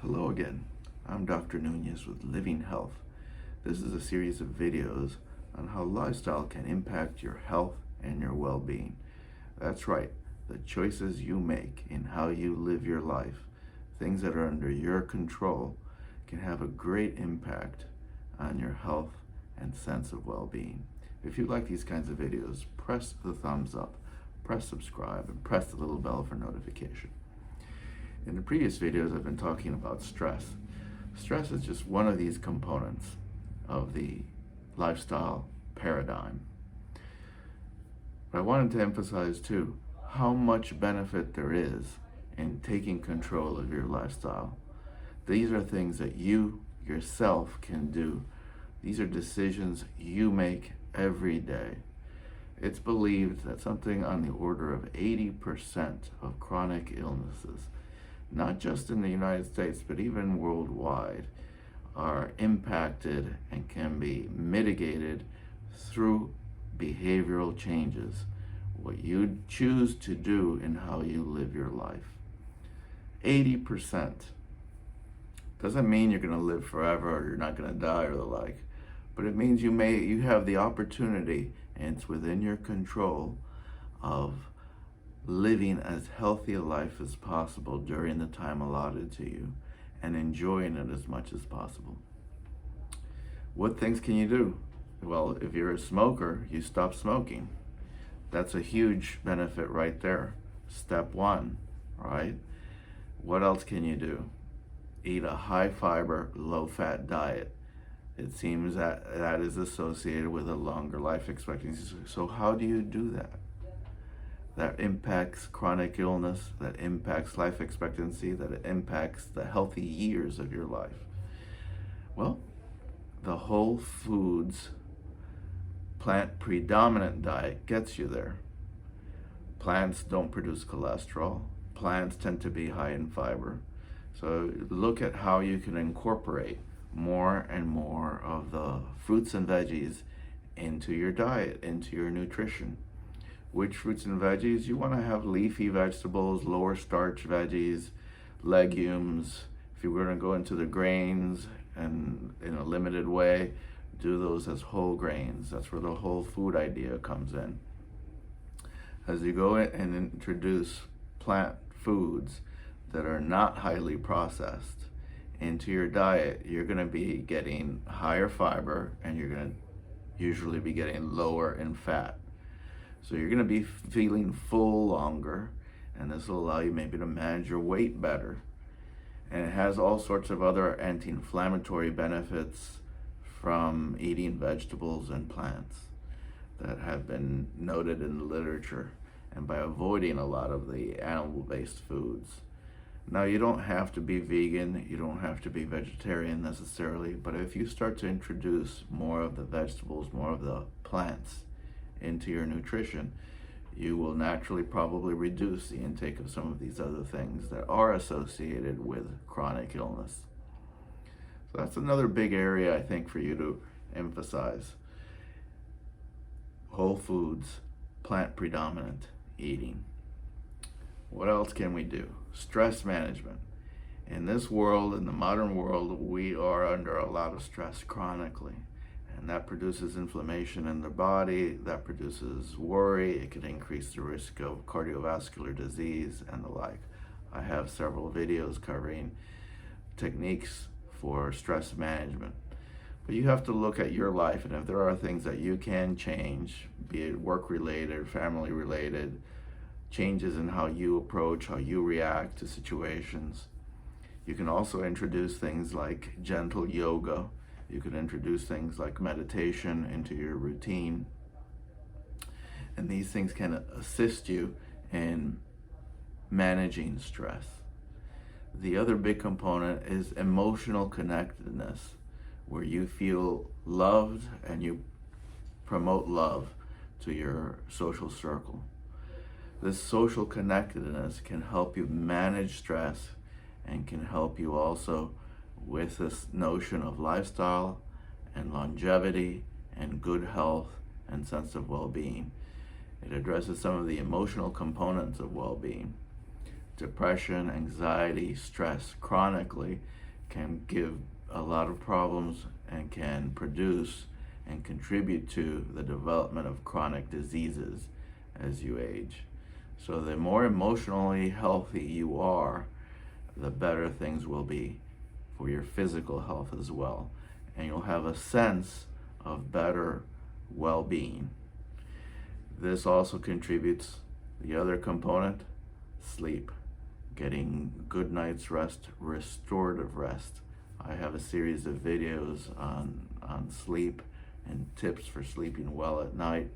Hello again. I'm Dr. Nunez with Living Health. This is a series of videos on how lifestyle can impact your health and your well-being. That's right, the choices you make in how you live your life, things that are under your control, can have a great impact on your health and sense of well-being. If you like these kinds of videos, press the thumbs up, press subscribe, and press the little bell for notification. In the previous videos, I've been talking about stress. Stress is just one of these components of the lifestyle paradigm. But I wanted to emphasize too how much benefit there is in taking control of your lifestyle. These are things that you yourself can do. These are decisions you make every day. It's believed that something on the order of 80% of chronic illnesses, not just in the United States, but even worldwide, are impacted and can be mitigated through behavioral changes, what you choose to do in how you live your life. 80% doesn't mean you're going to live forever or you're not going to die or the like, but it means you have the opportunity, and it's within your control, of living as healthy a life as possible during the time allotted to you and enjoying it as much as possible. What things can you do? Well, if you're a smoker, you stop smoking. That's a huge benefit right there. Step one, right? What else can you do? Eat a high fiber, low fat diet. It seems that that is associated with a longer life expectancy. So how do you do that? That impacts chronic illness, that impacts life expectancy, that impacts the healthy years of your life. Well, the whole foods, plant predominant diet gets you there. Plants don't produce cholesterol. Plants tend to be high in fiber. So look at how you can incorporate more and more of the fruits and veggies into your diet, into your nutrition. Which fruits and veggies? You want to have leafy vegetables, lower starch veggies, legumes. If you were going to go into the grains and in a limited way, do those as whole grains. That's where the whole food idea comes in. As you go in and introduce plant foods that are not highly processed into your diet, you're going to be getting higher fiber and you're going to usually be getting lower in fat. So you're going to be feeling full longer, and this will allow you maybe to manage your weight better. And it has all sorts of other anti-inflammatory benefits from eating vegetables and plants that have been noted in the literature, and by avoiding a lot of the animal-based foods. Now, you don't have to be vegan, you don't have to be vegetarian necessarily, but if you start to introduce more of the vegetables, more of the plants into your nutrition, you will naturally probably reduce the intake of some of these other things that are associated with chronic illness. So that's another big area, I think, for you to emphasize. Whole foods, plant predominant eating. What else can we do? Stress management. In this world, in the modern world, we are under a lot of stress chronically. And that produces inflammation in the body, that produces worry, it can increase the risk of cardiovascular disease and the like. I have several videos covering techniques for stress management. But you have to look at your life, and if there are things that you can change, be it work-related, family-related, changes in how you approach, how you react to situations. You can also introduce things like gentle yoga. You can introduce things like meditation into your routine. And these things can assist you in managing stress. The other big component is emotional connectedness, where you feel loved and you promote love to your social circle. This social connectedness can help you manage stress and can help you also with this notion of lifestyle and longevity and good health and sense of well-being. It addresses some of the emotional components of well-being. depression, anxiety, stress chronically can give a lot of problems and can produce and contribute to the development of chronic diseases as you age. So the more emotionally healthy you are, the better things will be for your physical health as well. And you'll have a sense of better well-being. This also contributes the other component, sleep. Getting good night's rest, restorative rest. I have a series of videos on sleep and tips for sleeping well at night.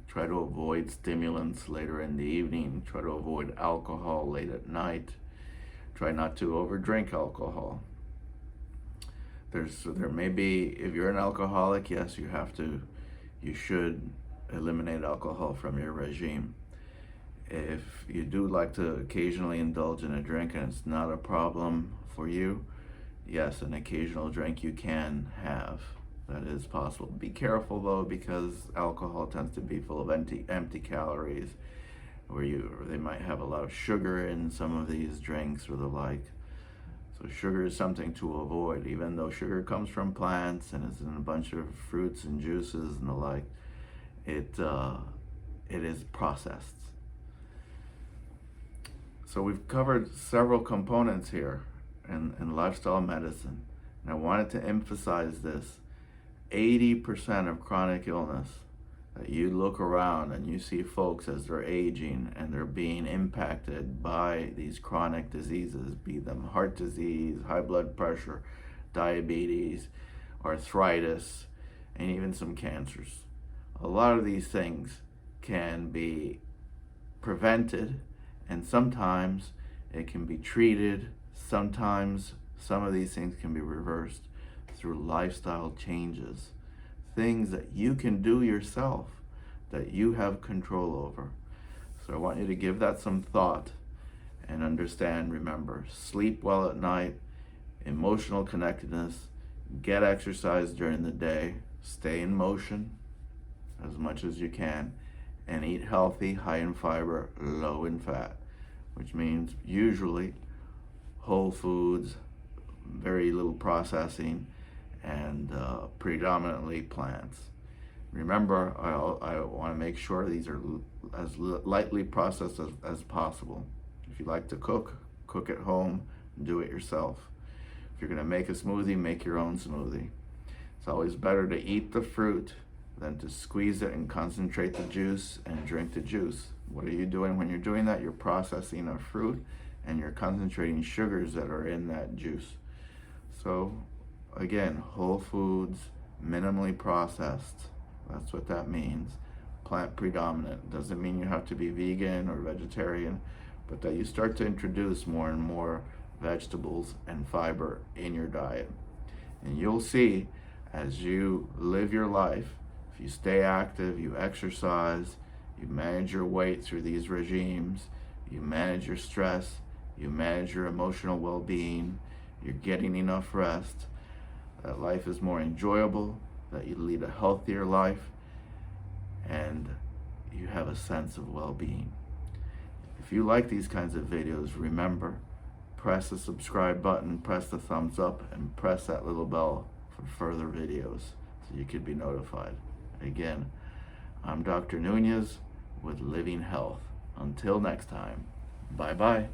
Try to avoid stimulants later in the evening. Try to avoid alcohol late at night. Try not to overdrink alcohol. There may be, if you're an alcoholic, yes, you should eliminate alcohol from your regime. If you do like to occasionally indulge in a drink and it's not a problem for you, yes, an occasional drink you can have. That is possible. Be careful though, because alcohol tends to be full of empty calories, or they might have a lot of sugar in some of these drinks or the like. So sugar is something to avoid, even though sugar comes from plants and is in a bunch of fruits and juices and the like. It is processed. So we've covered several components here in lifestyle medicine, and I wanted to emphasize this. 80% of chronic illness, that you look around and you see folks as they're aging and they're being impacted by these chronic diseases, be them heart disease, high blood pressure, diabetes, arthritis, and even some cancers. A lot of these things can be prevented, and sometimes it can be treated. Sometimes some of these things can be reversed through lifestyle changes, things that you can do yourself, that you have control over. So I want you to give that some thought and understand, remember, sleep well at night, emotional connectedness, get exercise during the day, stay in motion as much as you can, and eat healthy, high in fiber, low in fat, which means usually whole foods, very little processing, and predominantly plants. Remember, I want to make sure these are as lightly processed as possible. If you like to cook at home, do it yourself. If you're going to make a smoothie, make your own smoothie. It's always better to eat the fruit than to squeeze it and concentrate the juice and drink the juice. What are you doing when you're doing that? You're processing a fruit and you're concentrating sugars that are in that juice. So again, whole foods, minimally processed. That's what that means. Plant predominant. Doesn't mean you have to be vegan or vegetarian, but that you start to introduce more and more vegetables and fiber in your diet. And you'll see, as you live your life, if you stay active, you exercise, you manage your weight through these regimes, you manage your stress, you manage your emotional well-being, you're getting enough rest, that life is more enjoyable, that you lead a healthier life, and you have a sense of well-being. If you like these kinds of videos, remember, press the subscribe button, press the thumbs up, and press that little bell for further videos so you could be notified. Again, I'm Dr. Nunez with Living Health. Until next time, bye-bye.